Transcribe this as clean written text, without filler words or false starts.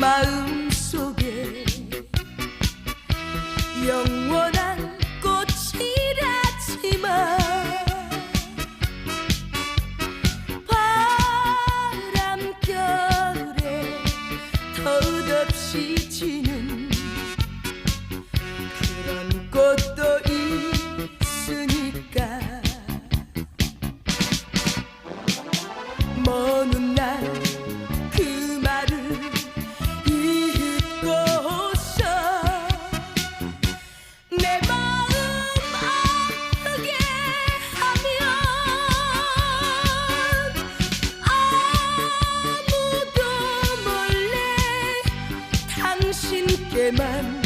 마음속에 영원한 꽃이라지만 바람결에 덧없이 지는 그런 꽃도 있으니까 먼 훗날 그 말을 잊고서 내 마음 아프게 하면 아무도 몰래 당신께만